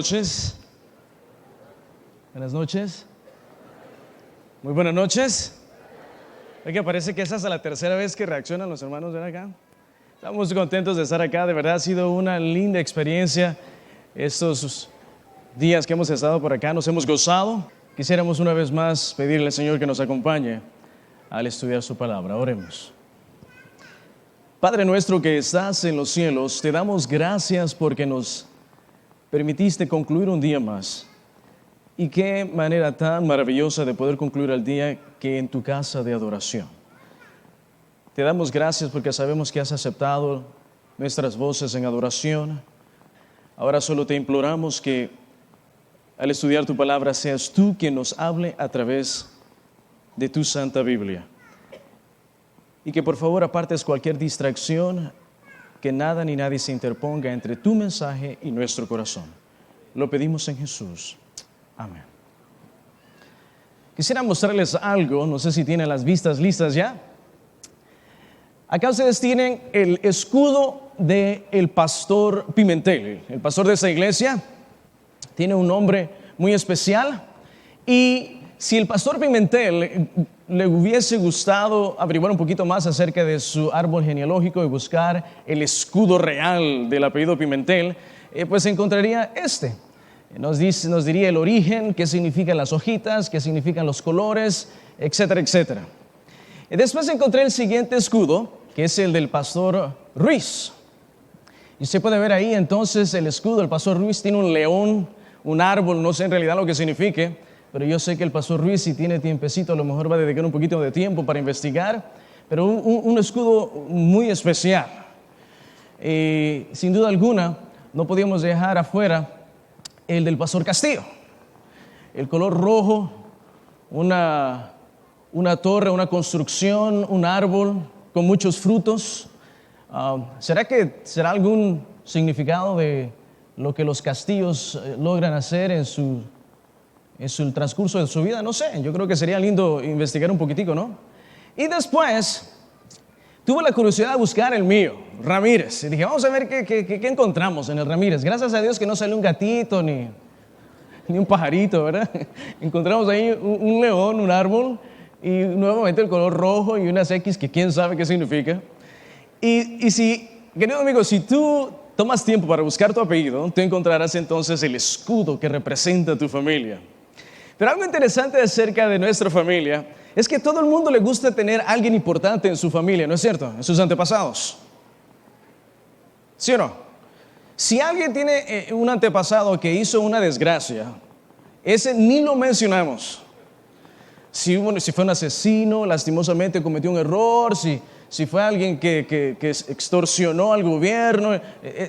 noches. Buenas noches. Muy buenas noches. Oiga, parece que esa es la tercera vez que reaccionan los hermanos de acá. Estamos contentos de estar acá. De verdad ha sido una linda experiencia estos días que hemos estado por acá. Nos hemos gozado. Quisiéramos una vez más pedirle al Señor que nos acompañe al estudiar su palabra. Oremos. Padre nuestro que estás en los cielos, te damos gracias porque nos permitiste concluir un día más. Y qué manera tan maravillosa de poder concluir el día que en tu casa de adoración. Te damos gracias porque sabemos que has aceptado nuestras voces en adoración. Ahora solo te imploramos que al estudiar tu palabra seas tú quien nos hable a través de tu Santa Biblia. Y que por favor apartes cualquier distracción, que nada ni nadie se interponga entre tu mensaje y nuestro corazón. Lo pedimos en Jesús. Amén. Quisiera mostrarles algo, no sé si tienen las vistas listas ya. Acá ustedes tienen el escudo del pastor Pimentel. El pastor de esta iglesia tiene un nombre muy especial. Y si el pastor Pimentel le hubiese gustado averiguar un poquito más acerca de su árbol genealógico y buscar el escudo real del apellido Pimentel, pues encontraría este. Nos diría el origen, qué significan las hojitas, qué significan los colores, etcétera, etcétera. Y después encontré el siguiente escudo, que es el del pastor Ruiz. Y usted puede ver ahí entonces el escudo del pastor Ruiz tiene un león, un árbol, no sé en realidad lo que signifique, pero yo sé que el pastor Ruiz, si tiene tiempecito, a lo mejor va a dedicar un poquito de tiempo para investigar, pero un escudo muy especial. Sin duda alguna, no podíamos dejar afuera el del pastor Castillo. El color rojo, una torre, una construcción, un árbol con muchos frutos. ¿Será algún significado de lo que los Castillos logran hacer en su transcurso de su vida? No sé, yo creo que sería lindo investigar un poquitico, ¿no? Y después tuve la curiosidad de buscar el mío, Ramírez. Y dije, vamos a ver qué encontramos en el Ramírez. Gracias a Dios que no salió un gatito ni un pajarito, ¿verdad? Encontramos ahí un león, un árbol, y nuevamente el color rojo y unas X que quién sabe qué significa. Y si, querido amigo, si tú tomas tiempo para buscar tu apellido, tú encontrarás entonces el escudo que representa a tu familia. Pero algo interesante acerca de nuestra familia es que a todo el mundo le gusta tener a alguien importante en su familia, ¿no es cierto? En sus antepasados. ¿Sí o no? Si alguien tiene un antepasado que hizo una desgracia, ese ni lo mencionamos. Si fue un asesino, lastimosamente cometió un error, si fue alguien que extorsionó al gobierno,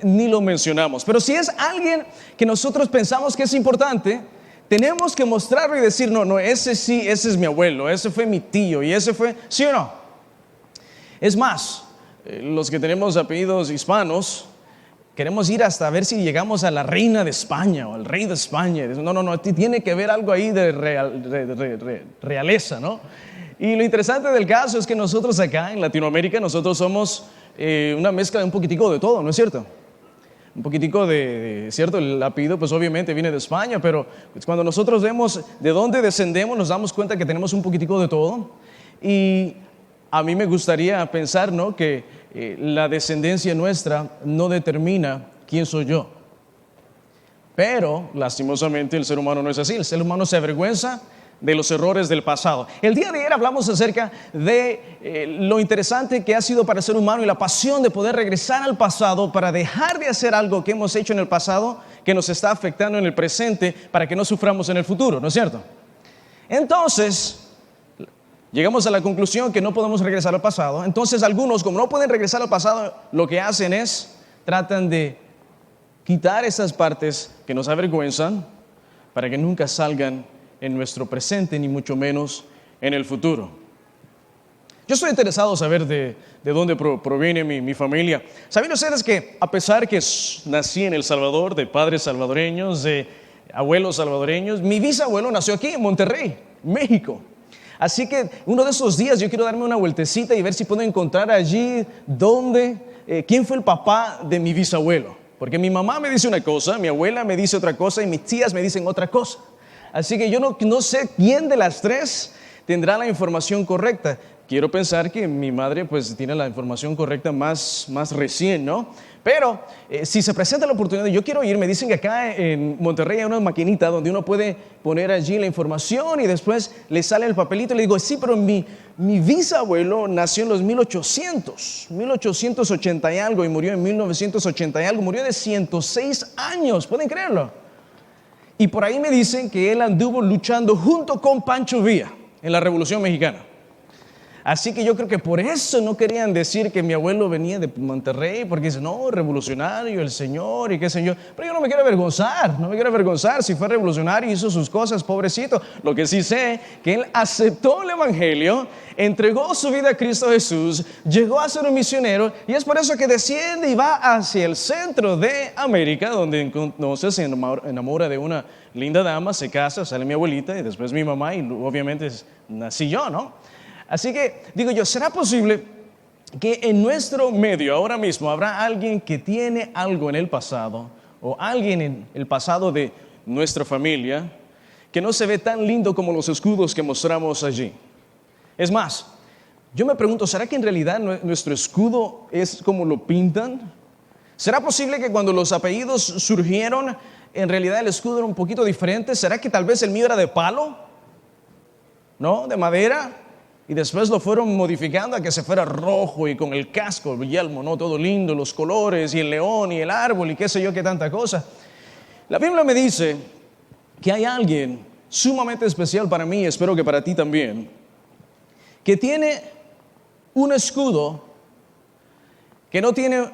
ni lo mencionamos. Pero si es alguien que nosotros pensamos que es importante, tenemos que mostrarlo y decir, no, ese sí, ese es mi abuelo, ese fue mi tío, y ese fue, ¿sí o no? Es más, los que tenemos apellidos hispanos, queremos ir hasta ver si llegamos a la reina de España o al rey de España. No, tiene que ver algo ahí de realeza, ¿no? Y lo interesante del caso es que nosotros acá en Latinoamérica, nosotros somos una mezcla de un poquitico de todo, ¿no es cierto? Un poquitico ¿cierto? El apellido pues obviamente viene de España, pero pues, cuando nosotros vemos de dónde descendemos, nos damos cuenta que tenemos un poquitico de todo. Y a mí me gustaría pensar, ¿no?, que la descendencia nuestra no determina quién soy yo. Pero, lastimosamente, el ser humano no es así. El ser humano se avergüenza de los errores del pasado. El día de ayer hablamos acerca de lo interesante que ha sido para el ser humano y la pasión de poder regresar al pasado para dejar de hacer algo que hemos hecho en el pasado que nos está afectando en el presente para que no suframos en el futuro, ¿no es cierto? Entonces, llegamos a la conclusión que no podemos regresar al pasado. Entonces algunos, como no pueden regresar al pasado, lo que hacen es tratan de quitar esas partes que nos avergüenzan para que nunca salgan en nuestro presente, ni mucho menos en el futuro. Yo estoy interesado en saber de dónde proviene mi familia. ¿Saben ustedes que a pesar que nací en El Salvador, de padres salvadoreños, de abuelos salvadoreños, mi bisabuelo nació aquí en Monterrey, México? Así que uno de esos días yo quiero darme una vueltecita y ver si puedo encontrar allí quién fue el papá de mi bisabuelo. Porque mi mamá me dice una cosa, mi abuela me dice otra cosa y mis tías me dicen otra cosa. Así que yo no sé quién de las tres tendrá la información correcta. Quiero pensar que mi madre pues tiene la información correcta más recién, ¿no? Pero si se presenta la oportunidad, yo quiero ir. Me dicen que acá en Monterrey hay una maquinita donde uno puede poner allí la información y después le sale el papelito. Le digo, sí, pero mi bisabuelo nació en los 1880 y algo y murió en 1980 y algo. Murió de 106 años, ¿pueden creerlo? Y por ahí me dicen que él anduvo luchando junto con Pancho Villa en la Revolución Mexicana. Así que yo creo que por eso no querían decir que mi abuelo venía de Monterrey, porque dicen, no, revolucionario, el señor y qué sé yo. Pero yo no me quiero avergonzar, si fue revolucionario, hizo sus cosas, pobrecito. Lo que sí sé, que él aceptó el evangelio, entregó su vida a Cristo Jesús, llegó a ser un misionero, y es por eso que desciende y va hacia el centro de América, donde entonces se enamora de una linda dama, se casa, sale mi abuelita y después mi mamá, y obviamente nací yo, ¿no? Así que digo yo, ¿será posible que en nuestro medio ahora mismo habrá alguien que tiene algo en el pasado o alguien en el pasado de nuestra familia que no se ve tan lindo como los escudos que mostramos allí? Es más, yo me pregunto, ¿será que en realidad nuestro escudo es como lo pintan? ¿Será posible que cuando los apellidos surgieron, en realidad el escudo era un poquito diferente? ¿Será que tal vez el mío era de palo? ¿No? ¿De madera? Y después lo fueron modificando a que se fuera rojo y con el casco, el yelmo, ¿no? Todo lindo, los colores y el león y el árbol y qué sé yo, qué tanta cosa. La Biblia me dice que hay alguien sumamente especial para mí, espero que para ti también, que tiene un escudo que no tiene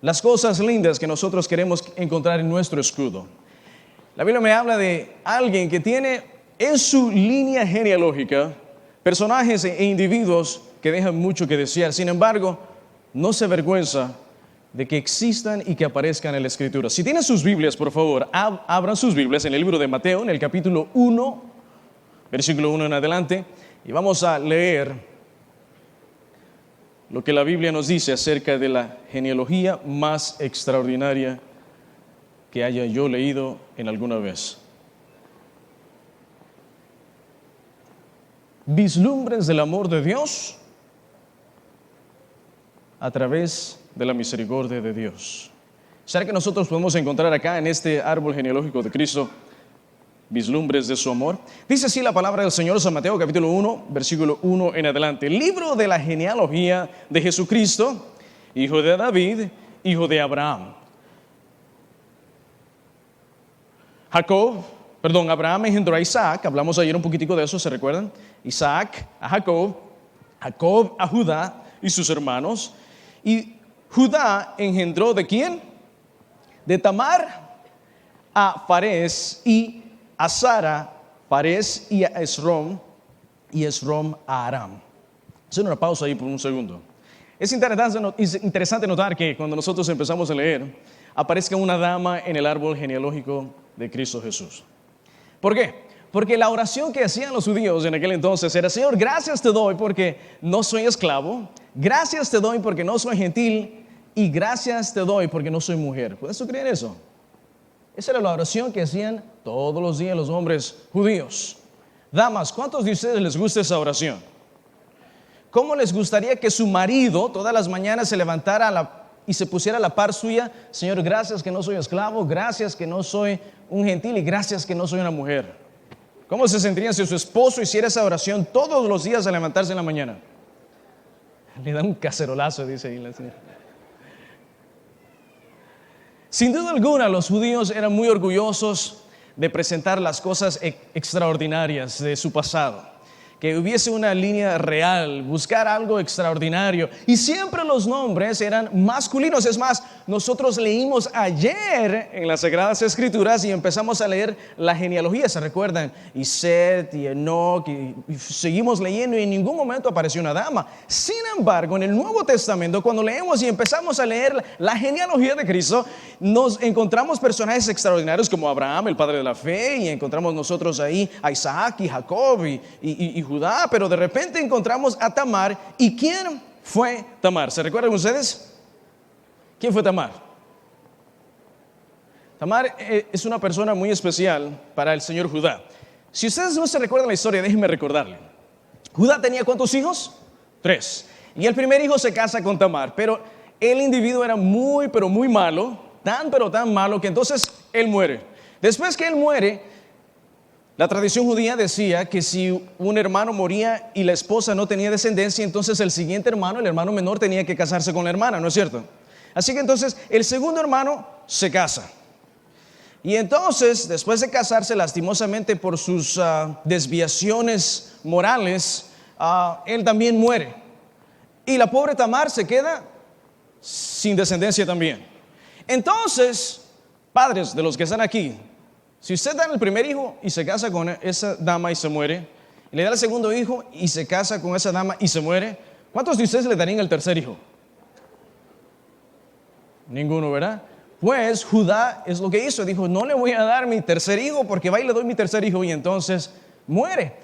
las cosas lindas que nosotros queremos encontrar en nuestro escudo. La Biblia me habla de alguien que tiene en su línea genealógica personajes e individuos que dejan mucho que desear. Sin embargo, no se avergüenza de que existan y que aparezcan en la Escritura. Si tienen sus Biblias, por favor, abran sus Biblias en el libro de Mateo, en el capítulo 1, versículo 1 en adelante, y vamos a leer lo que la Biblia nos dice acerca de la genealogía más extraordinaria que haya yo leído en alguna vez. Vislumbres del amor de Dios a través de la misericordia de Dios. ¿Será que nosotros podemos encontrar acá en este árbol genealógico de Cristo vislumbres de su amor? Dice así la palabra del Señor, San Mateo capítulo 1, versículo 1 en adelante. Libro de la genealogía de Jesucristo, hijo de David, hijo de Abraham. Abraham engendró a Isaac, hablamos ayer un poquitico de eso, ¿se recuerdan? Isaac a Jacob, Jacob a Judá y sus hermanos. Y Judá engendró ¿de quién? De Tamar a Farés y a Sara, Farés y a Esrom, y Esrom a Aram. Hacer una pausa ahí por un segundo. Es interesante notar que cuando nosotros empezamos a leer, aparezca una dama en el árbol genealógico de Cristo Jesús. ¿Por qué? Porque la oración que hacían los judíos en aquel entonces era: Señor, gracias te doy porque no soy esclavo, gracias te doy porque no soy gentil, y gracias te doy porque no soy mujer. ¿Puedes tú creer eso? Esa era la oración que hacían todos los días los hombres judíos. Damas, ¿cuántos de ustedes les gusta esa oración? ¿Cómo les gustaría que su marido todas las mañanas se levantara y se pusiera a la par suya? Señor, gracias que no soy esclavo, gracias que no soy un gentil y gracias que no soy una mujer. ¿Cómo se sentirían si su esposo hiciera esa oración todos los días al levantarse en la mañana? Le da un cacerolazo, dice ahí la señora. Sin duda alguna, los judíos eran muy orgullosos de presentar las cosas extraordinarias de su pasado. Que hubiese una línea real, buscar algo extraordinario. Y siempre los nombres eran masculinos. Es más, nosotros leímos ayer en las Sagradas Escrituras y empezamos a leer la genealogía, ¿se recuerdan? Y Set y Enoch, y seguimos leyendo y en ningún momento apareció una dama. Sin embargo, en el Nuevo Testamento, cuando leemos y empezamos a leer la genealogía de Cristo, nos encontramos personajes extraordinarios como Abraham, el padre de la fe, y encontramos nosotros ahí a Isaac y Jacob y Judá, pero de repente encontramos a Tamar. ¿Y quién fue Tamar? ¿Se recuerdan ustedes? ¿Quién fue Tamar? Tamar es una persona muy especial para el señor Judá. Si ustedes no se recuerdan la historia, déjenme recordarle. Judá tenía ¿cuántos hijos? 3. Y el primer hijo se casa con Tamar, pero el individuo era muy, pero muy malo, pero tan malo que entonces él muere. Después que él muere, la tradición judía decía que si un hermano moría y la esposa no tenía descendencia, entonces el siguiente hermano, el hermano menor, tenía que casarse con la hermana, ¿no es cierto? Así que entonces el segundo hermano se casa. Y entonces, después de casarse, lastimosamente por sus desviaciones morales, él también muere. Y la pobre Tamar se queda sin descendencia también. Entonces, padres de los que están aquí, si usted da el primer hijo y se casa con esa dama y se muere, y le da el segundo hijo y se casa con esa dama y se muere, ¿cuántos de ustedes le darían el tercer hijo? Ninguno, ¿verdad? Pues Judá es lo que hizo, dijo, no le voy a dar mi tercer hijo porque va y le doy mi tercer hijo y entonces muere.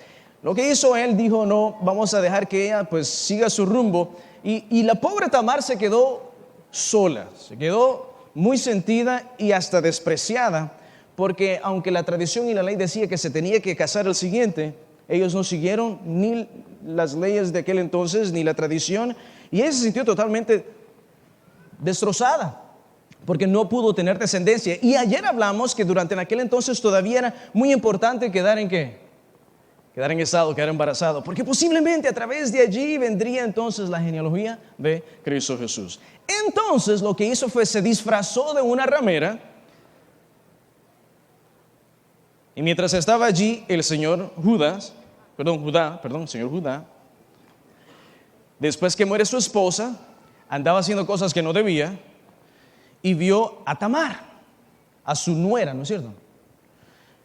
Lo que hizo él, dijo, no, vamos a dejar que ella pues siga su rumbo. Y la pobre Tamar se quedó sola, se quedó muy sentida y hasta despreciada, porque aunque la tradición y la ley decía que se tenía que casar el siguiente, ellos no siguieron ni las leyes de aquel entonces, ni la tradición, y ella se sintió totalmente destrozada, porque no pudo tener descendencia. Y ayer hablamos que durante aquel entonces todavía era muy importante quedar en ¿qué? Quedar en estado, quedar embarazado, porque posiblemente a través de allí vendría entonces la genealogía de Cristo Jesús. Entonces lo que hizo fue se disfrazó de una ramera, y mientras estaba allí el señor Judá, después que muere su esposa, andaba haciendo cosas que no debía, y vio a Tamar, a su nuera, ¿no es cierto?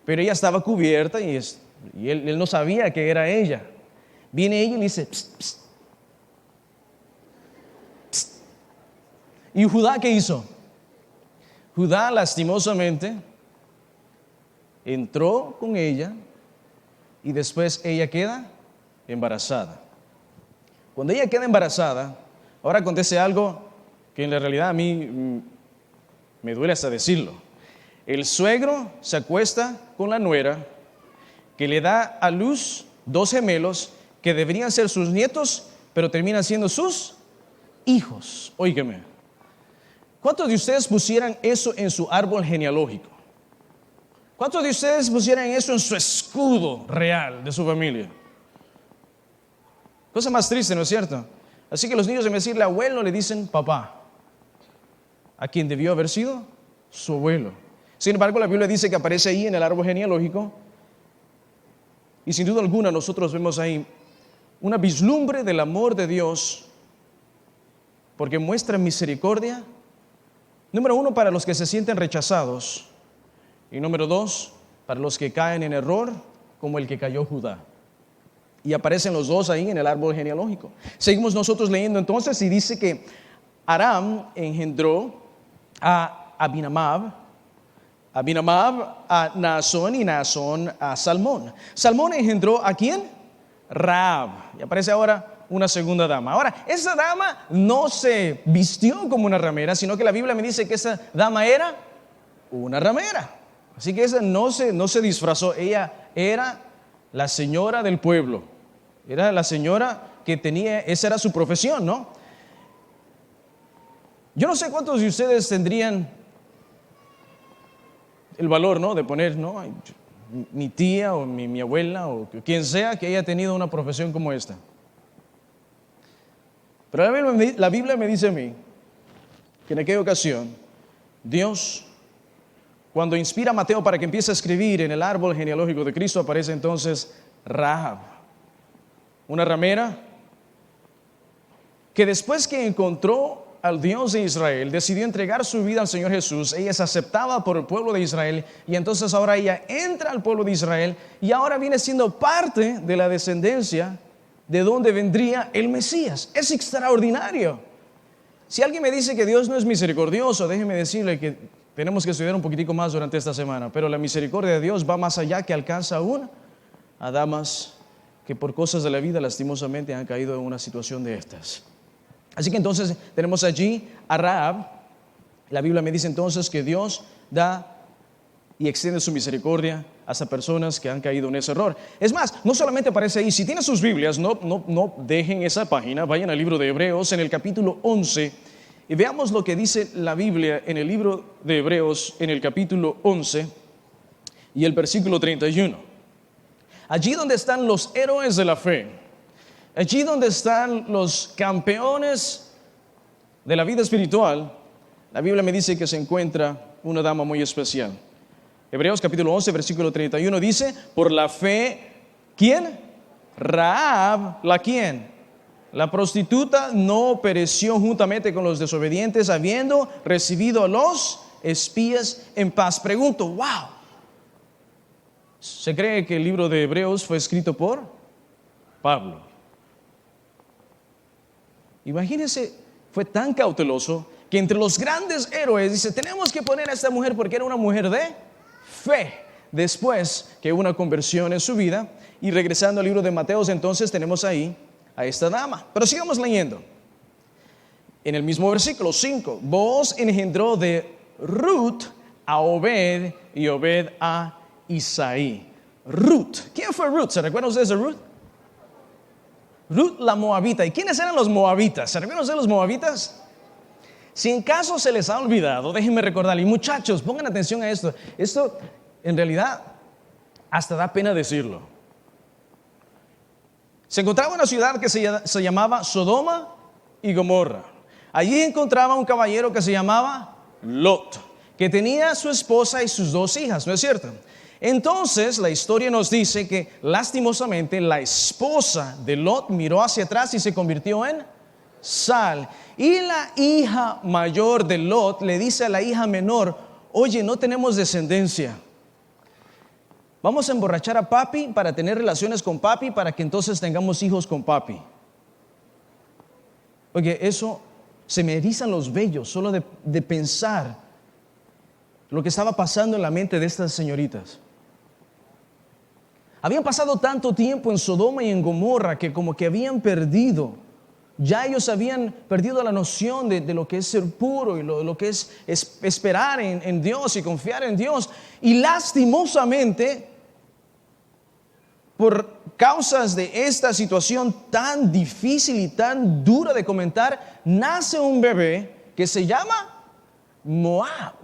Pero ella estaba cubierta y él no sabía que era ella. Viene ella y le dice, psst, psst, psst. ¿Y Judá qué hizo? Judá lastimosamente entró con ella y después ella queda embarazada. Cuando ella queda embarazada, ahora acontece algo que en la realidad a mí me duele hasta decirlo. El suegro se acuesta con la nuera, que le da a luz 2 gemelos que deberían ser sus nietos, pero terminan siendo sus hijos. Óigame, ¿cuántos de ustedes pusieran eso en su árbol genealógico? ¿Cuántos de ustedes pusieran eso en su escudo real de su familia? Cosa más triste, ¿no es cierto? Así que los niños, en vez de decirle abuelo, le dicen papá, a quien debió haber sido su abuelo. Sin embargo, la Biblia dice que aparece ahí en el árbol genealógico, y sin duda alguna nosotros vemos ahí una vislumbre del amor de Dios, porque muestra misericordia, número 1, para los que se sienten rechazados, y número 2, para los que caen en error, como el que cayó Judá. Y aparecen los dos ahí en el árbol genealógico. Seguimos nosotros leyendo entonces y dice que Aram engendró a Abinadab a Naasón y Naasón a Salmón. Salmón engendró ¿a quién? Rahab. Y aparece ahora una segunda dama. Ahora, esa dama no se vistió como una ramera, sino que la Biblia me dice que esa dama era una ramera. Así que esa no se disfrazó, ella era la señora del pueblo. Era la señora que tenía, esa era su profesión, ¿no? Yo no sé cuántos de ustedes tendrían el valor, ¿no? De poner, ¿no? Mi tía o mi abuela o quien sea que haya tenido una profesión como esta. Pero la Biblia me dice a mí que en aquella ocasión Dios, cuando inspira a Mateo para que empiece a escribir en el árbol genealógico de Cristo, aparece entonces Rahab, una ramera que después que encontró al Dios de Israel, decidió entregar su vida al Señor Jesús. Ella es aceptada por el pueblo de Israel y entonces ahora ella entra al pueblo de Israel y ahora viene siendo parte de la descendencia de donde vendría el Mesías. Es extraordinario. Si alguien me dice que Dios no es misericordioso, déjeme decirle que tenemos que estudiar un poquitico más durante esta semana, pero la misericordia de Dios va más allá, que alcanza aún a damas que por cosas de la vida lastimosamente han caído en una situación de estas. Así que entonces tenemos allí a Rahab. La Biblia me dice entonces que Dios da y extiende su misericordia hasta personas que han caído en ese error. Es más, no solamente aparece ahí, si tienen sus Biblias, no dejen esa página, vayan al libro de Hebreos en el capítulo 11 y veamos lo que dice la Biblia en el libro de Hebreos en el capítulo 11 y el versículo 31. Allí donde están los héroes de la fe, allí donde están los campeones de la vida espiritual, la Biblia me dice que se encuentra una dama muy especial. Hebreos capítulo 11, versículo 31 dice, por la fe, ¿quién? Rahab, ¿la quién? La prostituta no pereció juntamente con los desobedientes, habiendo recibido a los espías en paz. Pregunto, wow, ¿se cree que el libro de Hebreos fue escrito por Pablo? Imagínense, fue tan cauteloso que entre los grandes héroes dice, tenemos que poner a esta mujer porque era una mujer de fe, después que hubo una conversión en su vida. Y regresando al libro de Mateos, entonces tenemos ahí a esta dama. Pero sigamos leyendo. En el mismo versículo 5, Booz engendró de Ruth a Obed y Obed a Isaí. Ruth, ¿quién fue Ruth? ¿Se recuerdan ustedes de Ruth? Ruth la moabita. ¿Y quiénes eran los moabitas? ¿Se recuerdan ustedes de los moabitas? Si en caso se les ha olvidado, déjenme recordarle. Y muchachos, pongan atención a esto. Esto en realidad hasta da pena decirlo. Se encontraba una ciudad que se llamaba Sodoma y Gomorra. Allí encontraba un caballero que se llamaba Lot, que tenía a su esposa y sus 2 hijas, ¿no es cierto? Entonces la historia nos dice que lastimosamente la esposa de Lot miró hacia atrás y se convirtió en sal. Y la hija mayor de Lot le dice a la hija menor, oye, no tenemos descendencia. Vamos a emborrachar a papi para tener relaciones con papi para que entonces tengamos hijos con papi. Oye, eso se me erizan los vellos solo de pensar lo que estaba pasando en la mente de estas señoritas. Habían pasado tanto tiempo en Sodoma y en Gomorra que como que habían perdido. Ya ellos habían perdido la noción de lo que es ser puro y lo que es esperar en Dios y confiar en Dios. Y lastimosamente, por causas de esta situación tan difícil y tan dura de comentar, nace un bebé que se llama Moab.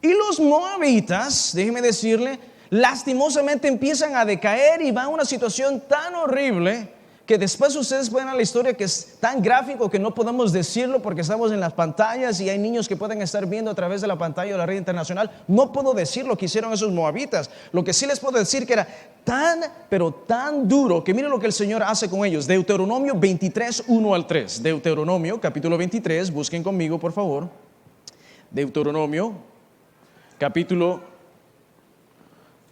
Y los moabitas, déjeme decirle, lastimosamente empiezan a decaer y van a una situación tan horrible que después ustedes pueden ver la historia, que es tan gráfico que no podemos decirlo porque estamos en las pantallas y hay niños que pueden estar viendo a través de la pantalla de la red internacional. No puedo decir lo que hicieron esos moabitas. Lo que sí les puedo decir que era tan, pero tan duro que miren lo que el Señor hace con ellos. Deuteronomio 23, 1 al 3. Deuteronomio capítulo 23, busquen conmigo por favor. Deuteronomio capítulo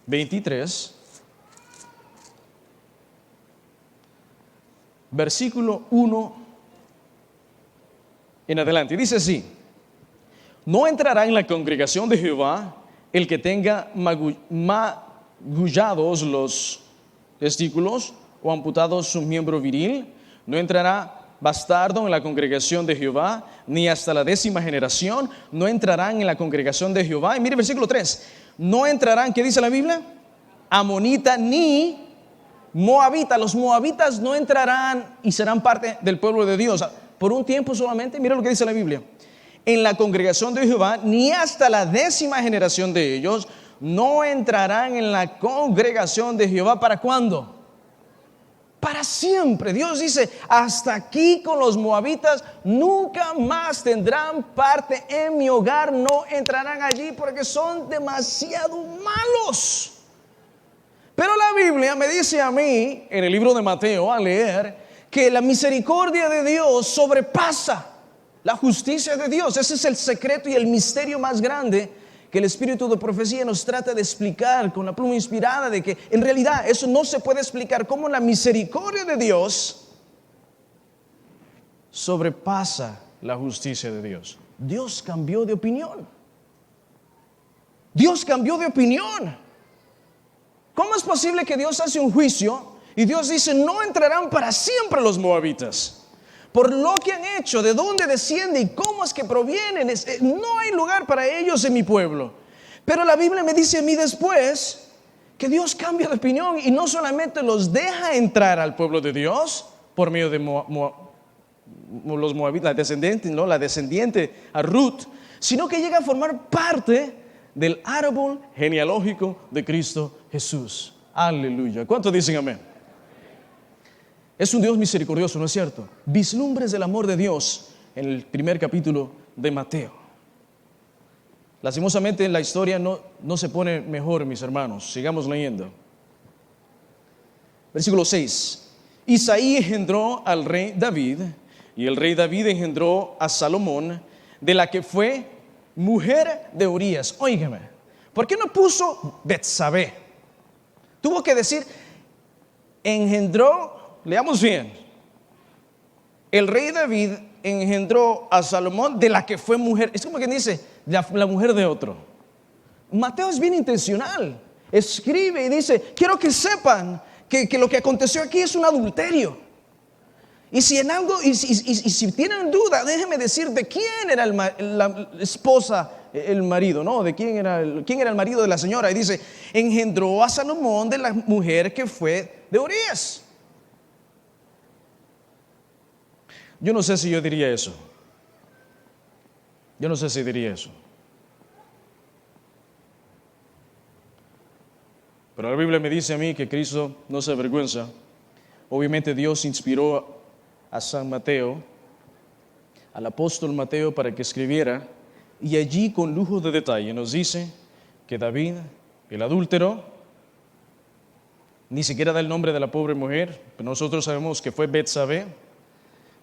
23. Versículo 1 en adelante. Dice así: no entrará en la congregación de Jehová el que tenga magullados los testículos o amputados su miembro viril. No entrará bastardo en la congregación de Jehová, ni hasta la 10ª generación. No entrarán en la congregación de Jehová. Y mire versículo 3. No entrarán, ¿qué dice la Biblia? Amonita ni moabita. Los moabitas no entrarán y serán parte del pueblo de Dios por un tiempo solamente. Mira lo que dice la Biblia: en la congregación de Jehová, ni hasta la 10ª generación de ellos no entrarán en la congregación de Jehová. ¿Para cuándo? Para siempre. Dios dice: hasta aquí con los moabitas, nunca más tendrán parte en mi hogar. No entrarán allí porque son demasiado malos. Pero la Biblia me dice a mí, en el libro de Mateo, al leer, que la misericordia de Dios sobrepasa la justicia de Dios. Ese es el secreto y el misterio más grande que el espíritu de profecía nos trata de explicar con la pluma inspirada, de que en realidad eso no se puede explicar, cómo la misericordia de Dios sobrepasa la justicia de Dios. Dios cambió de opinión. Dios cambió de opinión. ¿Cómo es posible que Dios hace un juicio y Dios dice: no entrarán para siempre los moabitas? Por lo que han hecho, de dónde descienden y cómo es que provienen, no hay lugar para ellos en mi pueblo. Pero la Biblia me dice a mí después que Dios cambia de opinión y no solamente los deja entrar al pueblo de Dios por medio de los moabitas, la descendiente a Ruth, sino que llega a formar parte del árbol genealógico de Cristo Jesús. Aleluya. ¿Cuántos dicen amén? Es un Dios misericordioso, ¿no es cierto? Vislumbres del amor de Dios en el primer capítulo de Mateo. Lastimosamente la historia no se pone mejor, mis hermanos. Sigamos leyendo. Versículo 6. Isaí engendró al rey David, y el rey David engendró a Salomón, de la que fue mujer de Urías. Óigame, ¿por qué no puso Betsabé? Tuvo que decir engendró, leamos bien. El rey David engendró a Salomón, de la que fue mujer. Es como que dice la mujer de otro. Mateo es bien intencional. Escribe y dice, quiero que sepan que lo que aconteció aquí es un adulterio. Y si en algo, y si tienen duda, déjenme decir de quién era la esposa, el marido, ¿no? De quién era el marido de la señora. Y dice, engendró a Salomón de la mujer que fue de Urías. Yo no sé si yo diría eso. Yo no sé si diría eso. Pero la Biblia me dice a mí que Cristo no se avergüenza. Obviamente Dios inspiró a San Mateo, al apóstol Mateo, para que escribiera, y allí con lujo de detalle nos dice que David, el adúltero, ni siquiera da el nombre de la pobre mujer, pero nosotros sabemos que fue Betsabé,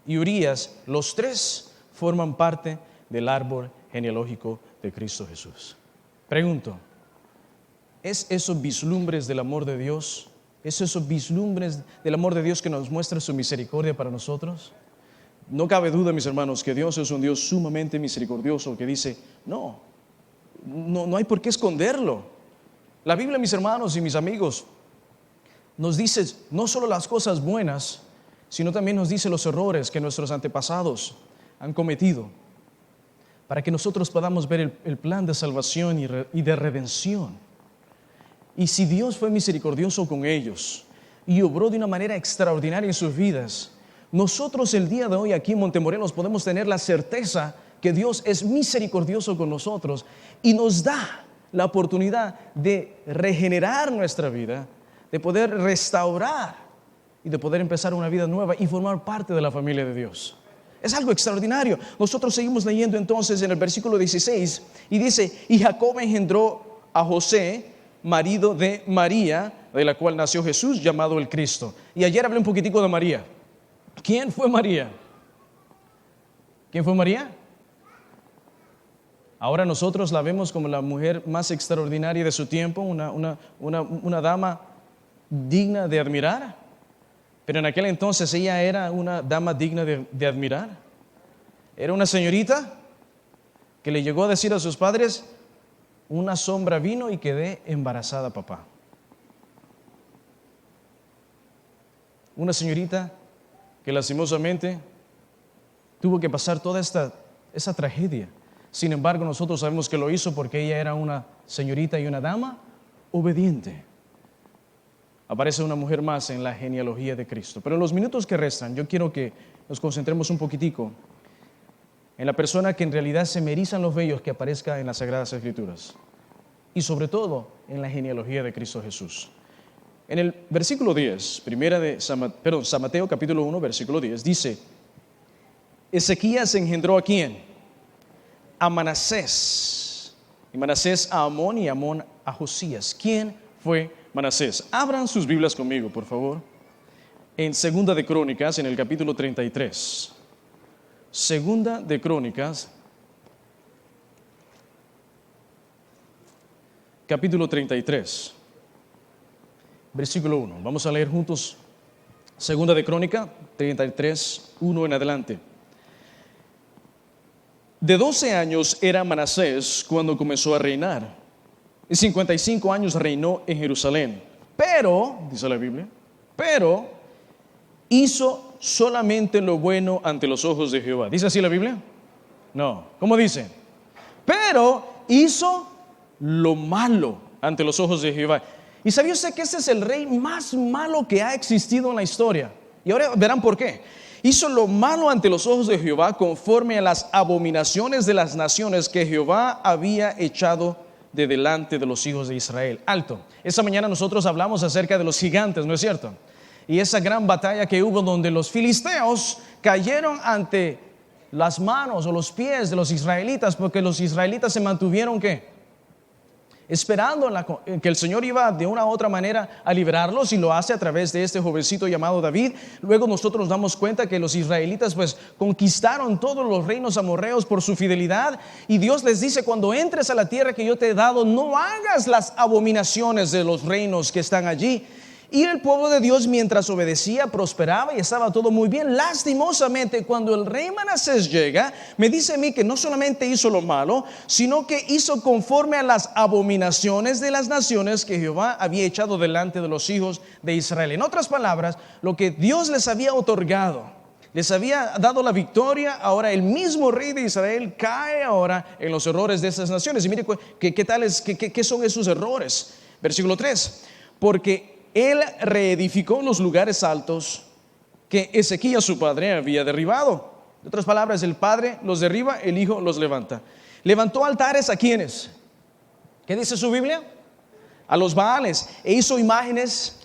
y Urías, los tres forman parte del árbol genealógico de Cristo Jesús. Pregunto, ¿es esos vislumbres del amor de Dios? ¿Es esos vislumbres del amor de Dios que nos muestra su misericordia para nosotros? No cabe duda, mis hermanos, que Dios es un Dios sumamente misericordioso que dice, no hay por qué esconderlo. La Biblia, mis hermanos y mis amigos, nos dice no solo las cosas buenas, sino también nos dice los errores que nuestros antepasados han cometido, para que nosotros podamos ver el plan de salvación y de redención. Y si Dios fue misericordioso con ellos y obró de una manera extraordinaria en sus vidas, nosotros el día de hoy aquí en Montemorelos podemos tener la certeza que Dios es misericordioso con nosotros y nos da la oportunidad de regenerar nuestra vida, de poder restaurar y de poder empezar una vida nueva y formar parte de la familia de Dios. Es algo extraordinario. Nosotros seguimos leyendo entonces en el versículo 16 y dice, y Jacob engendró a José, marido de María, de la cual nació Jesús, llamado el Cristo. Y ayer hablé un poquitico de María. ¿Quién fue María? ¿Quién fue María? Ahora nosotros la vemos como la mujer más extraordinaria de su tiempo, una dama digna de admirar. Pero en aquel entonces ella era una dama digna de admirar. Era una señorita que le llegó a decir a sus padres, una sombra vino y quedé embarazada, papá. Una señorita que lastimosamente tuvo que pasar toda esa tragedia. Sin embargo, nosotros sabemos que lo hizo porque ella era una señorita y una dama obediente. Aparece una mujer más en la genealogía de Cristo. Pero en los minutos que restan, yo quiero que nos concentremos un poquitico en la persona que en realidad se me erizan los vellos que aparezca en las Sagradas Escrituras. Y sobre todo en la genealogía de Cristo Jesús. En el versículo 10, San Mateo capítulo 1, versículo 10, dice, Ezequías engendró ¿a quién? A Manasés. Y Manasés a Amón y Amón a Josías. ¿Quién fue Manasés? Abran sus Biblias conmigo, por favor. En Segunda de Crónicas, en el capítulo 33. Segunda de Crónicas, capítulo 33, versículo 1. Vamos a leer juntos Segunda de Crónica 33, 1 en adelante. De 12 años era Manasés cuando comenzó a reinar, y 55 años reinó en Jerusalén. Pero, dice la Biblia, hizo solamente lo bueno ante los ojos de Jehová. ¿Dice así la Biblia? No. ¿Cómo dice? Pero hizo lo malo ante los ojos de Jehová. ¿Y sabía usted que ese es el rey más malo que ha existido en la historia? Y ahora verán por qué. Hizo lo malo ante los ojos de Jehová conforme a las abominaciones de las naciones que Jehová había echado de delante de los hijos de Israel. Alto. Esta mañana nosotros hablamos acerca de los gigantes, ¿no es cierto? Y esa gran batalla que hubo donde los filisteos cayeron ante las manos o los pies de los israelitas, porque los israelitas se mantuvieron ¿qué? Esperando que el Señor iba de una u otra manera a liberarlos, y lo hace a través de este jovencito llamado David. Luego nosotros nos damos cuenta que los israelitas pues conquistaron todos los reinos amorreos por su fidelidad, y Dios les dice: cuando entres a la tierra que yo te he dado, no hagas las abominaciones de los reinos que están allí. Y el pueblo de Dios, mientras obedecía, prosperaba y estaba todo muy bien. Lastimosamente, cuando el rey Manasés llega, me dice a mí que no solamente hizo lo malo, sino que hizo conforme a las abominaciones de las naciones que Jehová había echado delante de los hijos de Israel. En otras palabras, lo que Dios les había otorgado, les había dado la victoria, ahora el mismo rey de Israel cae ahora en los errores de esas naciones. Y mire qué son esos errores. Versículo 3: porque Él reedificó los lugares altos que Ezequías su padre había derribado. En otras palabras, el padre los derriba, el hijo los levanta. Levantó altares ¿a quiénes? ¿Qué dice su Biblia? A los Baales, e hizo imágenes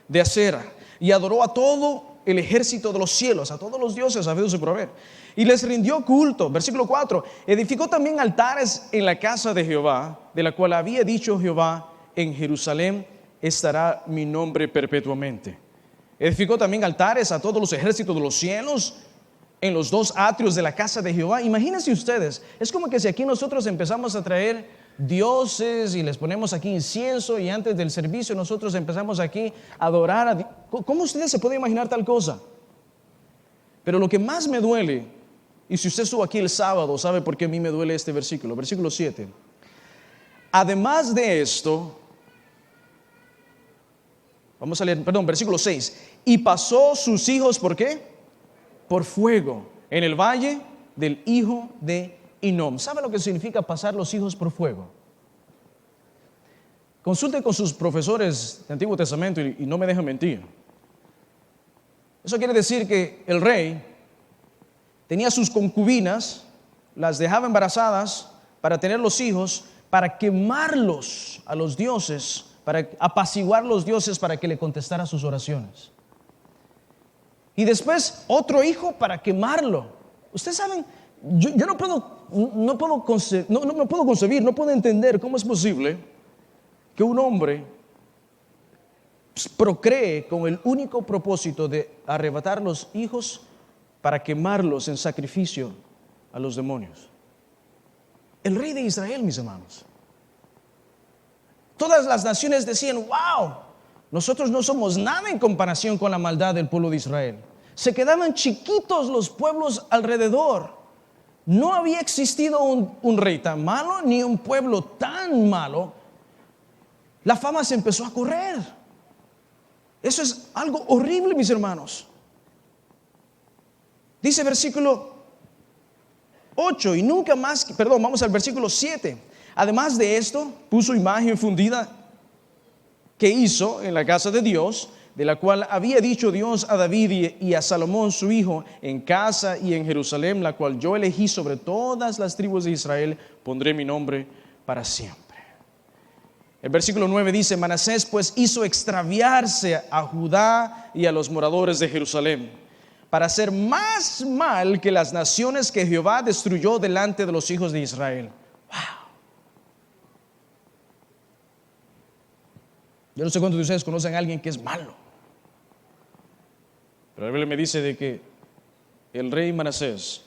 de acera, y adoró a todo el ejército de los cielos, a todos los dioses habidos y por haber, y les rindió culto. Versículo 4: edificó también altares en la casa de Jehová, de la cual había dicho Jehová: en Jerusalén estará mi nombre perpetuamente. Edificó también altares a todos los ejércitos de los cielos en los dos atrios de la casa de Jehová. Imagínense ustedes, es como que si aquí nosotros empezamos a traer dioses y les ponemos aquí incienso, y antes del servicio nosotros empezamos aquí a adorar a Dios. ¿Cómo ustedes se pueden imaginar tal cosa? Pero lo que más me duele, y si usted estuvo aquí el sábado, sabe por qué a mí me duele este versículo. Versículo 7: además de esto, vamos a leer, versículo 6: y pasó sus hijos, ¿por qué? Por fuego en el valle del hijo de Hinnom. ¿Sabe lo que significa pasar los hijos por fuego? Consulte con sus profesores de Antiguo Testamento y no me dejen mentir. Eso quiere decir que el rey tenía sus concubinas, las dejaba embarazadas para tener los hijos, para quemarlos a los dioses, para apaciguar los dioses, para que le contestara sus oraciones. Y después otro hijo para quemarlo. Ustedes saben, yo no puedo concebir, no puedo entender cómo es posible que un hombre procree con el único propósito de arrebatar los hijos para quemarlos en sacrificio a los demonios. El rey de Israel, mis hermanos. Todas las naciones decían: wow, nosotros no somos nada en comparación con la maldad del pueblo de Israel. Se quedaban chiquitos los pueblos alrededor. No había existido un rey tan malo, ni un pueblo tan malo. La fama se empezó a correr. Eso es algo horrible, mis hermanos. Dice versículo 8, y nunca más, vamos al versículo 7. Además de esto, puso imagen fundida que hizo en la casa de Dios, de la cual había dicho Dios a David y a Salomón su hijo: en casa y en Jerusalén, la cual yo elegí sobre todas las tribus de Israel, pondré mi nombre para siempre. El versículo 9 dice: Manasés pues hizo extraviarse a Judá y a los moradores de Jerusalén, para hacer más mal que las naciones que Jehová destruyó delante de los hijos de Israel. Wow. Yo no sé cuántos de ustedes conocen a alguien que es malo, pero la Biblia me dice de que el rey Manasés,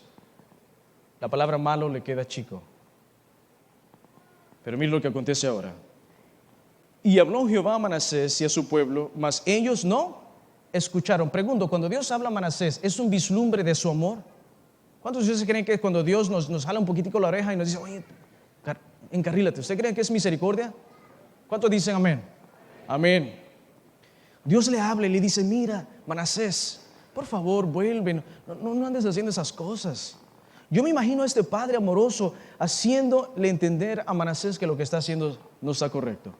la palabra malo le queda chico. Pero mira lo que acontece ahora. Y habló Jehová a Manasés y a su pueblo, mas ellos no escucharon. Pregunto, cuando Dios habla a Manasés, ¿es un vislumbre de su amor? ¿Cuántos de ustedes creen que cuando Dios nos jala un poquitico la oreja y nos dice: oye, encarrílate? ¿Usted cree que es misericordia? ¿Cuántos dicen amén? Amén. Dios le habla y le dice: mira, Manasés, por favor, vuelve, no andes haciendo esas cosas. Yo me imagino a este padre amoroso haciéndole entender a Manasés que lo que está haciendo no está correcto.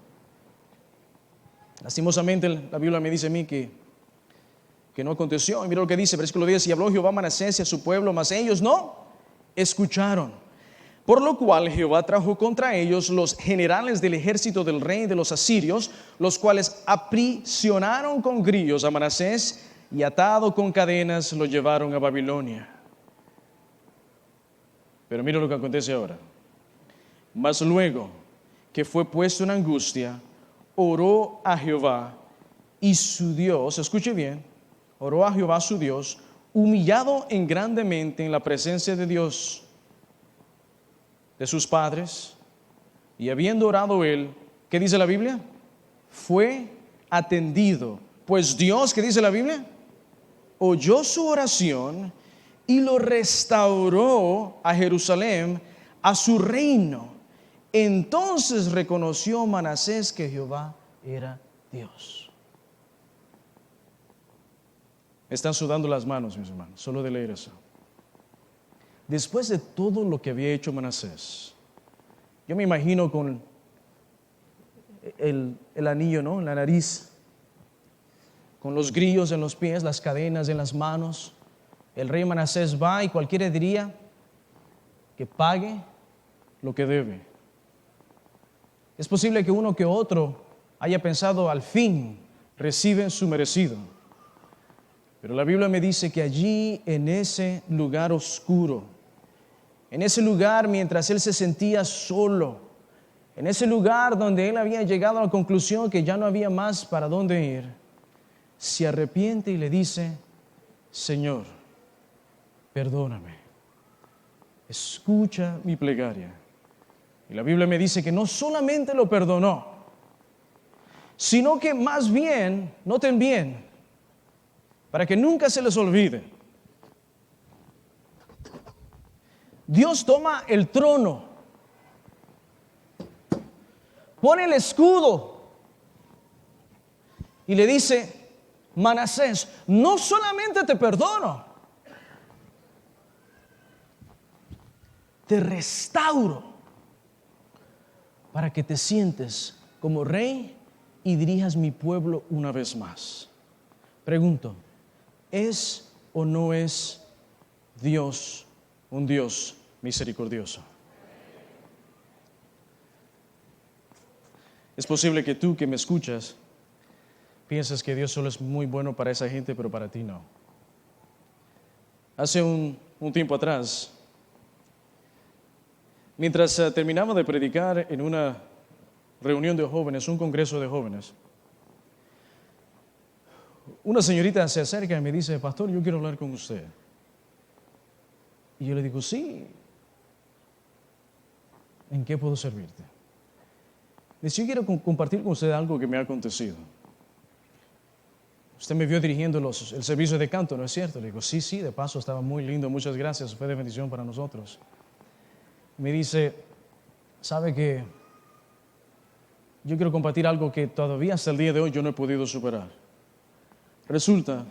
Lastimosamente la Biblia me dice a mí que no aconteció. Y mira lo que dice, versículo 10, y habló Jehová a Manasés y a su pueblo, mas ellos no escucharon. Por lo cual Jehová trajo contra ellos los generales del ejército del rey de los asirios, los cuales aprisionaron con grillos a Manasés y atado con cadenas lo llevaron a Babilonia. Pero mira lo que acontece ahora. Mas luego que fue puesto en angustia, oró a Jehová y su Dios, escuche bien, oró a Jehová su Dios, humillado en grandemente en la presencia de Dios, de sus padres, y habiendo orado él, ¿qué dice la Biblia? Fue atendido, pues Dios, ¿qué dice la Biblia? Oyó su oración y lo restauró a Jerusalén, a su reino. Entonces reconoció Manasés que Jehová era Dios. Me están sudando las manos, mis hermanos, solo de leer eso. Después de todo lo que había hecho Manasés, yo me imagino con el anillo, ¿no?, en la nariz, con los grillos en los pies, las cadenas en las manos. El rey Manasés va y cualquiera diría que pague lo que debe. Es posible que uno que otro haya pensado, al fin reciben su merecido. Pero la Biblia me dice que allí, en ese lugar oscuro, en ese lugar mientras él se sentía solo, en ese lugar donde él había llegado a la conclusión que ya no había más para dónde ir, se arrepiente y le dice: Señor, perdóname, escucha mi plegaria. Y la Biblia me dice que no solamente lo perdonó, sino que más bien, noten bien, para que nunca se les olvide, Dios toma el trono, pone el escudo y le dice: Manasés, no solamente te perdono, te restauro para que te sientes como rey y dirijas mi pueblo una vez más. Pregunto, ¿es o no es Dios un Dios misericordioso? Es posible que tú que me escuchas pienses que Dios solo es muy bueno para esa gente, pero para ti no. Hace un tiempo atrás, mientras terminaba de predicar en una reunión de jóvenes, un congreso de jóvenes, una señorita se acerca y me dice: pastor, yo quiero hablar con usted. Y yo le digo: sí, ¿en qué puedo servirte? Dice: yo quiero compartir con usted algo que me ha acontecido. Usted me vio dirigiendo el servicio de canto, ¿no es cierto? Le digo: sí, de paso estaba muy lindo, muchas gracias, fue de bendición para nosotros. Me dice: ¿sabe que yo quiero compartir algo que todavía hasta el día de hoy yo no he podido superar? Resulta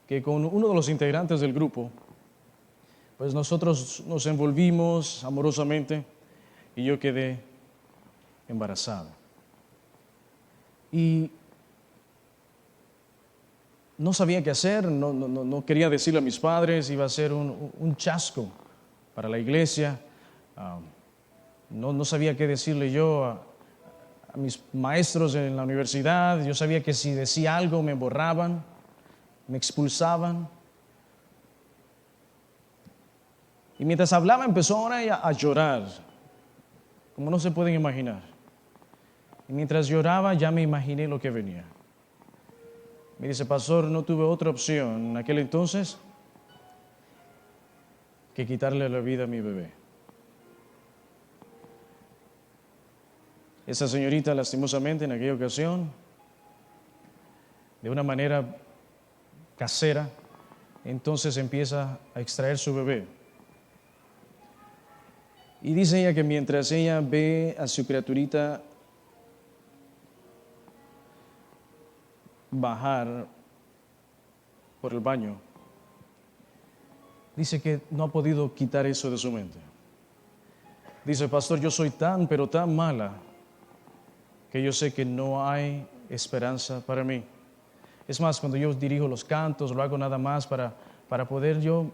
que con uno de los integrantes del grupo, pues nosotros nos envolvimos amorosamente y yo quedé embarazado. Y no sabía qué hacer, no quería decirle a mis padres, iba a ser un chasco para la iglesia. No sabía qué decirle yo a mis maestros en la universidad. Yo sabía que si decía algo me borraban, me expulsaban. Y mientras hablaba empezó ahora a llorar, como no se pueden imaginar. Y mientras lloraba ya me imaginé lo que venía. Me dice: pastor, no tuve otra opción en aquel entonces que quitarle la vida a mi bebé. Esa señorita, lastimosamente, en aquella ocasión, de una manera casera, entonces empieza a extraer su bebé. Y dice ella que mientras ella ve a su criaturita bajar por el baño, dice que no ha podido quitar eso de su mente. Dice, pastor, yo soy tan, pero tan mala que yo sé que no hay esperanza para mí. Es más, cuando yo dirijo los cantos, lo hago nada más para poder yo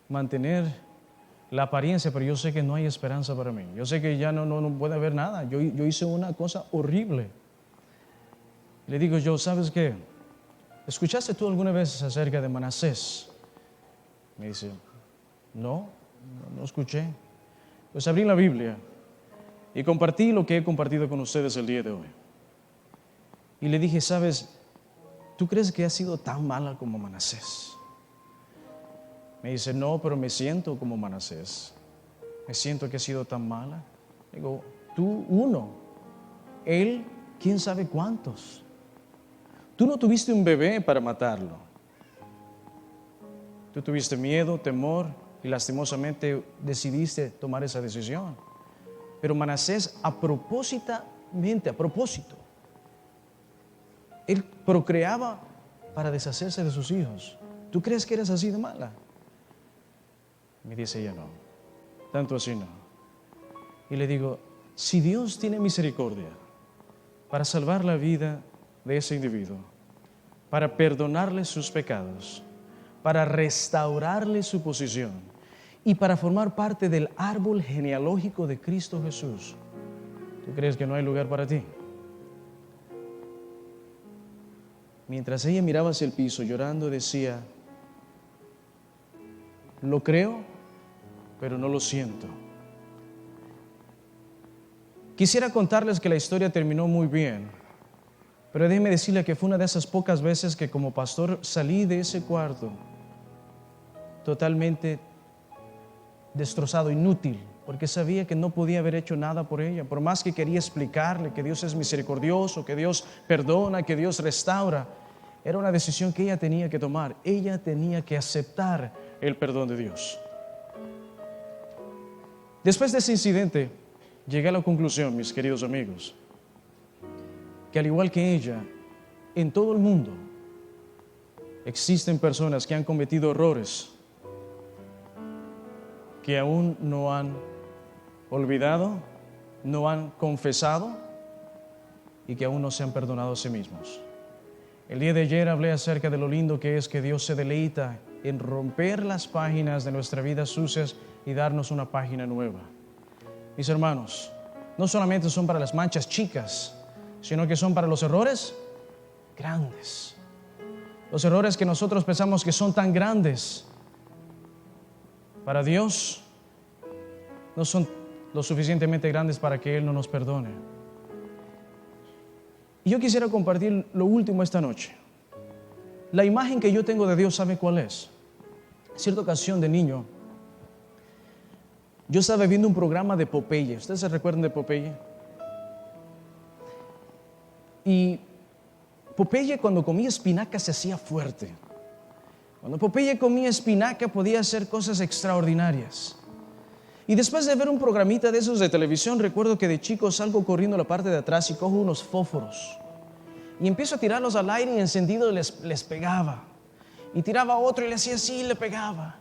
mantener la apariencia, pero yo sé que no hay esperanza para mí. Yo sé que ya no puede haber nada. Yo hice una cosa horrible. Le digo yo, ¿sabes qué? ¿Escuchaste tú alguna vez acerca de Manasés? Me dice, no escuché. Pues abrí la Biblia y compartí lo que he compartido con ustedes el día de hoy. Y le dije, ¿sabes? ¿Tú crees que has sido tan mala como Manasés? Me dice, no, pero me siento como Manasés. Me siento que he sido tan mala. Digo, tú uno, él, quién sabe cuántos. Tú no tuviste un bebé para matarlo. Tú tuviste miedo, temor y lastimosamente decidiste tomar esa decisión. Pero Manasés a propósito, él procreaba para deshacerse de sus hijos. ¿Tú crees que eres así de mala? Me dice ella, no, tanto así no. Y le digo, si Dios tiene misericordia para salvar la vida de ese individuo, para perdonarle sus pecados, para restaurarle su posición y para formar parte del árbol genealógico de Cristo Jesús, ¿tú crees que no hay lugar para ti? Mientras ella miraba hacia el piso llorando, decía, lo creo, pero no lo siento. Quisiera contarles que la historia terminó muy bien, pero déjeme decirle que fue una de esas pocas veces que como pastor salí de ese cuarto totalmente destrozado, inútil, porque sabía que no podía haber hecho nada por ella. Por más que quería explicarle que Dios es misericordioso, que Dios perdona, que Dios restaura, era una decisión que ella tenía que tomar. Ella tenía que aceptar el perdón de Dios. Después de ese incidente, llegué a la conclusión, mis queridos amigos, que al igual que ella, en todo el mundo existen personas que han cometido errores que aún no han olvidado, no han confesado y que aún no se han perdonado a sí mismos. El día de ayer hablé acerca de lo lindo que es que Dios se deleita en romper las páginas de nuestra vida sucias y darnos una página nueva. Mis hermanos, no solamente son para las manchas chicas, sino que son para los errores grandes. Los errores que nosotros pensamos que son tan grandes, para Dios no son lo suficientemente grandes para que Él no nos perdone. Y yo quisiera compartir lo último esta noche. La imagen que yo tengo de Dios, ¿sabe cuál es? En cierta ocasión de niño, yo estaba viendo un programa de Popeye. ¿Ustedes se recuerdan de Popeye? Y Popeye cuando comía espinaca se hacía fuerte. Cuando Popeye comía espinaca podía hacer cosas extraordinarias. Y después de ver un programita de esos de televisión, recuerdo que de chico salgo corriendo a la parte de atrás y cojo unos fósforos. Y empiezo a tirarlos al aire y encendido les pegaba. Y tiraba otro y le hacía así y le pegaba.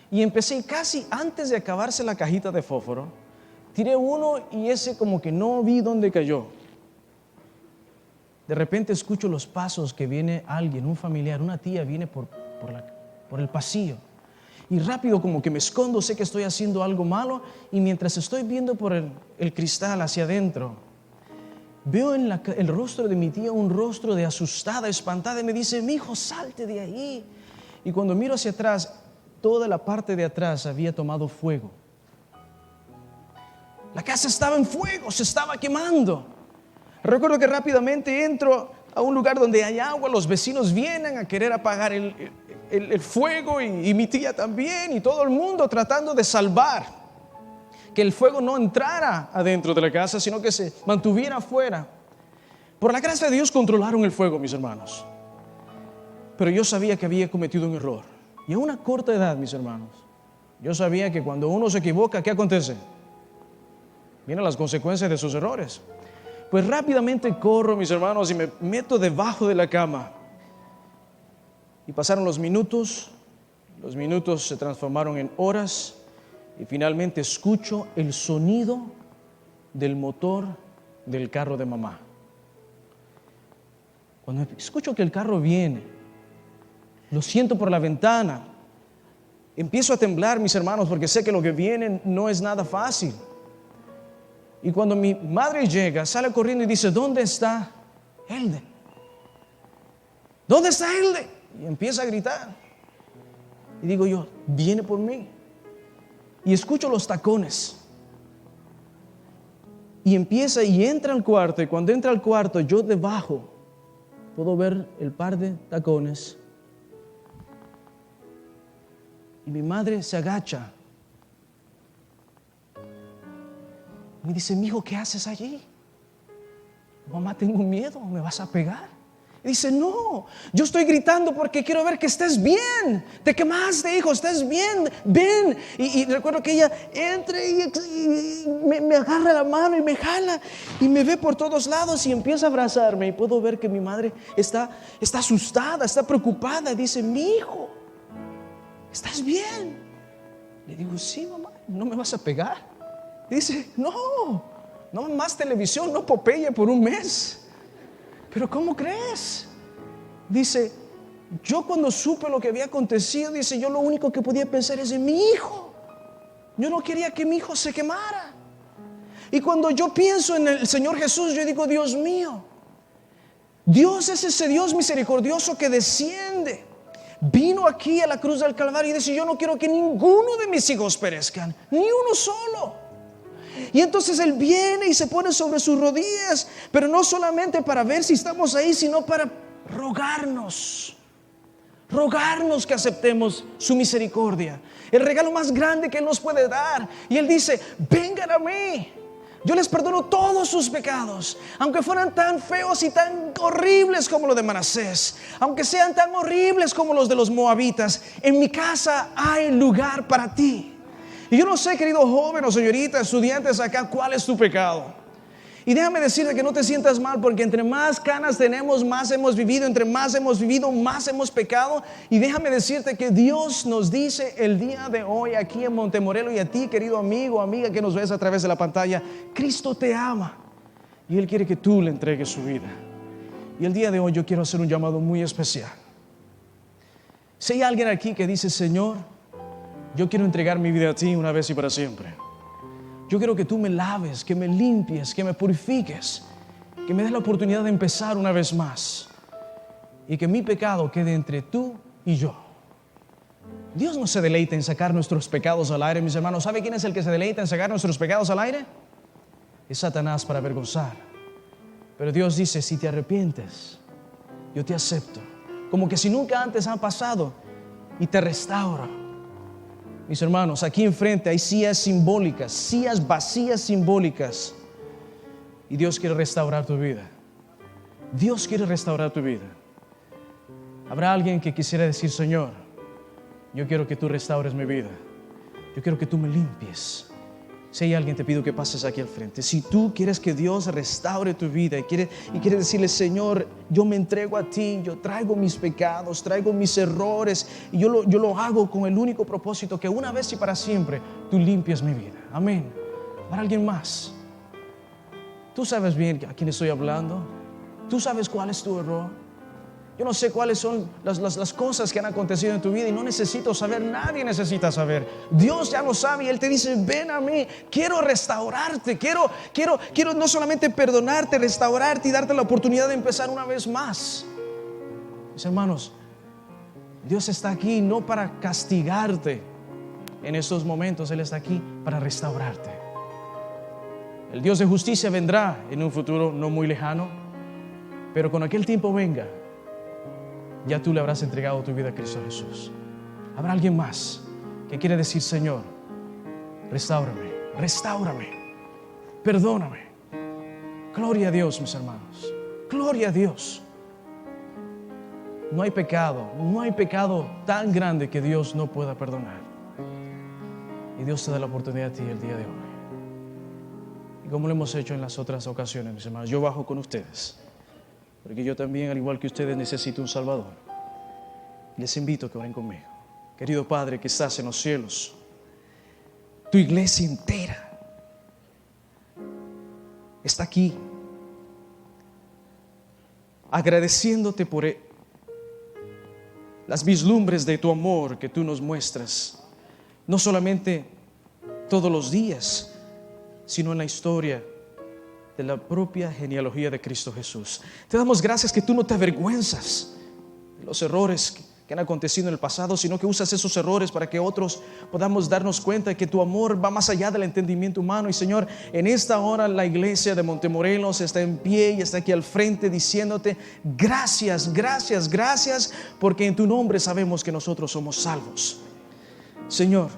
Y empecé casi antes de acabarse la cajita de fósforo, tiré uno y ese como que no vi dónde cayó. De repente escucho los pasos que viene alguien, un familiar, una tía viene por el pasillo. Y rápido como que me escondo, sé que estoy haciendo algo malo. Y mientras estoy viendo por el cristal hacia adentro, veo en el rostro de mi tía un rostro de asustada, espantada. Y me dice, mi hijo, salte de ahí. Y cuando miro hacia atrás, toda la parte de atrás había tomado fuego. La casa estaba en fuego, se estaba quemando. Recuerdo que rápidamente entro a un lugar donde hay agua, los vecinos vienen a querer apagar el fuego y mi tía también y todo el mundo tratando de salvar que el fuego no entrara adentro de la casa, sino que se mantuviera afuera. Por la gracia de Dios controlaron el fuego, mis hermanos. Pero yo sabía que había cometido un error. Y a una corta edad, mis hermanos, yo sabía que cuando uno se equivoca, ¿qué acontece? Vienen las consecuencias de sus errores. Pues rápidamente corro, mis hermanos, y me meto debajo de la cama. Y pasaron los minutos Los minutos se transformaron en horas y finalmente escucho el sonido del motor del carro de mamá. Cuando escucho que el carro viene, lo siento por la ventana, empiezo a temblar, mis hermanos, porque sé que lo que viene no es nada fácil. Y cuando mi madre llega, sale corriendo y dice: ¿dónde está Elden? ¿Dónde está Elden? Y empieza a gritar. Y digo yo: viene por mí. Y escucho los tacones. Y empieza y entra al cuarto. Y cuando entra al cuarto, yo debajo puedo ver el par de tacones. Y mi madre se agacha. Me dice: mijo, ¿qué haces allí? Mamá, tengo miedo, ¿me vas a pegar? Y dice: no, yo estoy gritando porque quiero ver que estés bien. Te quemaste, hijo, estés bien, ven. Y recuerdo que ella entra y me agarra la mano y me jala y me ve por todos lados y empieza a abrazarme. Y puedo ver que mi madre está asustada, está preocupada. Y dice: mi hijo, ¿estás bien? Le digo: sí, mamá, ¿no me vas a pegar? Dice: no más televisión, no Popeye por un mes. Pero ¿cómo crees? Dice: yo cuando supe lo que había acontecido, dice, yo lo único que podía pensar es en mi hijo. Yo no quería que mi hijo se quemara. Y cuando yo pienso en el Señor Jesús, yo digo: Dios mío, Dios es ese Dios misericordioso que desciende. Vino aquí a la cruz del Calvario y dice: yo no quiero que ninguno de mis hijos perezcan, ni uno solo. Y entonces Él viene y se pone sobre sus rodillas, pero no solamente para ver si estamos ahí, sino para rogarnos que aceptemos su misericordia, el regalo más grande que Él nos puede dar. Y Él dice: vengan a mí, yo les perdono todos sus pecados, aunque fueran tan feos y tan horribles como los de Manasés, aunque sean tan horribles como los de los moabitas. En mi casa hay lugar para ti. Y yo no sé, querido joven o señorita, estudiantes acá, cuál es tu pecado. Y déjame decirte que no te sientas mal, porque entre más canas tenemos, más hemos vivido. Entre más hemos vivido, más hemos pecado. Y déjame decirte que Dios nos dice el día de hoy aquí en Montemorelos, y a ti, querido amigo, amiga que nos ves a través de la pantalla: Cristo te ama y Él quiere que tú le entregues su vida. Y el día de hoy yo quiero hacer un llamado muy especial. Si hay alguien aquí que dice: Señor, yo quiero entregar mi vida a ti una vez y para siempre. Yo quiero que tú me laves, que me limpies, que me purifiques, que me des la oportunidad de empezar una vez más, y que mi pecado quede entre tú y yo. Dios no se deleita en sacar nuestros pecados al aire, mis hermanos. ¿Sabe quién es el que se deleita en sacar nuestros pecados al aire? Es Satanás, para avergonzar. Pero Dios dice: si te arrepientes, yo te acepto, como que si nunca antes han pasado, y te restauro. Mis hermanos, aquí enfrente hay sillas simbólicas, sillas vacías simbólicas. Y Dios quiere restaurar tu vida. Dios quiere restaurar tu vida. Habrá alguien que quisiera decir: Señor, yo quiero que tú restaures mi vida. Yo quiero que tú me limpies. Si hay alguien, te pido que pases aquí al frente. Si tú quieres que Dios restaure tu vida y quieres decirle: Señor, yo me entrego a ti, yo traigo mis pecados, traigo mis errores, y yo lo hago con el único propósito que una vez y para siempre tú limpies mi vida. Amén. ¿Para alguien más? Tú sabes bien a quién estoy hablando. Tú sabes cuál es tu error. Yo no sé cuáles son las cosas que han acontecido en tu vida, y no necesito saber, nadie necesita saber. Dios ya lo sabe y Él te dice: ven a mí, quiero restaurarte, quiero no solamente perdonarte, restaurarte y darte la oportunidad de empezar una vez más. Mis hermanos, Dios está aquí no para castigarte en estos momentos, Él está aquí para restaurarte. El Dios de justicia vendrá en un futuro no muy lejano, pero cuando aquel tiempo venga, ya tú le habrás entregado tu vida a Cristo Jesús. Habrá alguien más que quiere decir: Señor, restáurame, perdóname. Gloria a Dios, mis hermanos, gloria a Dios. No hay pecado tan grande que Dios no pueda perdonar. Y Dios te da la oportunidad a ti el día de hoy. Y como lo hemos hecho en las otras ocasiones, mis hermanos, yo bajo con ustedes, porque yo también, al igual que ustedes, necesito un Salvador. Les invito a que oren conmigo. Querido Padre que estás en los cielos, tu iglesia entera está aquí agradeciéndote por las vislumbres de tu amor que tú nos muestras, no solamente todos los días, sino en la historia de la propia genealogía de Cristo Jesús. Te damos gracias que tú no te avergüenzas de los errores que han acontecido en el pasado, sino que usas esos errores para que otros podamos darnos cuenta de que tu amor va más allá del entendimiento humano. Y Señor, en esta hora la iglesia de Montemorelos está en pie y está aquí al frente diciéndote gracias, gracias, gracias, porque en tu nombre sabemos que nosotros somos salvos. Señor,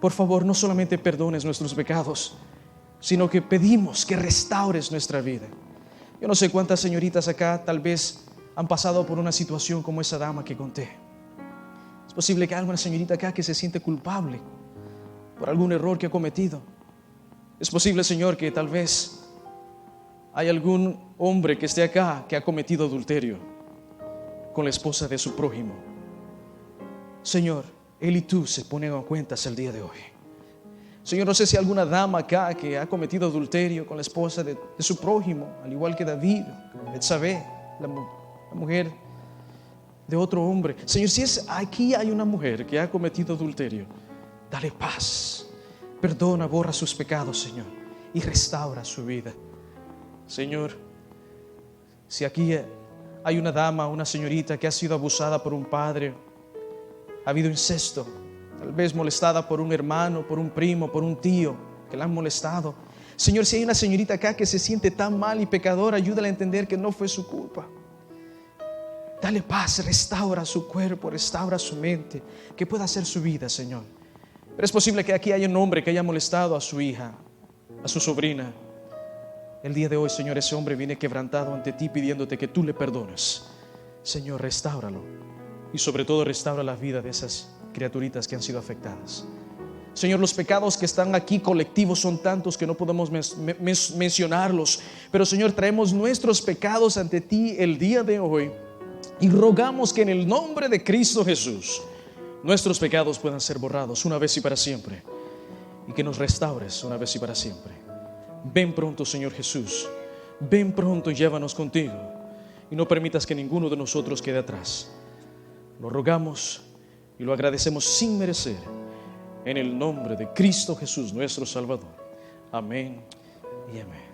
por favor, no solamente perdones nuestros pecados, sino que pedimos que restaures nuestra vida. Yo no sé cuántas señoritas acá tal vez han pasado por una situación como esa dama que conté. Es posible que haya alguna señorita acá que se siente culpable por algún error que ha cometido. Es posible, Señor, que tal vez hay algún hombre que esté acá que ha cometido adulterio con la esposa de su prójimo. Señor, él y tú se ponen a cuentas el día de hoy. Señor, no sé si hay alguna dama acá que ha cometido adulterio con la esposa de su prójimo, al igual que David, Betsabé, la mujer de otro hombre. Señor, si aquí hay una mujer que ha cometido adulterio, dale paz, perdona, borra sus pecados, Señor, y restaura su vida. Señor, si aquí hay una dama, una señorita que ha sido abusada por un padre, ha habido incesto, tal vez molestada por un hermano, por un primo, por un tío que la han molestado. Señor, si hay una señorita acá que se siente tan mal y pecadora, ayúdala a entender que no fue su culpa. Dale paz, restaura su cuerpo, restaura su mente, que pueda hacer su vida, Señor. Pero es posible que aquí haya un hombre que haya molestado a su hija, a su sobrina. El día de hoy, Señor, ese hombre viene quebrantado ante ti pidiéndote que tú le perdones. Señor, restáuralo. Y sobre todo restaura la vida de esas criaturitas que han sido afectadas. Señor, los pecados que están aquí colectivos son tantos que no podemos mencionarlos. Pero Señor, traemos nuestros pecados ante ti el día de hoy y rogamos que en el nombre de Cristo Jesús nuestros pecados puedan ser borrados una vez y para siempre, y que nos restaures una vez y para siempre. Ven pronto, Señor Jesús, ven pronto y llévanos contigo, y no permitas que ninguno de nosotros quede atrás. Lo rogamos y lo agradecemos sin merecer, en el nombre de Cristo Jesús, nuestro Salvador. Amén y amén.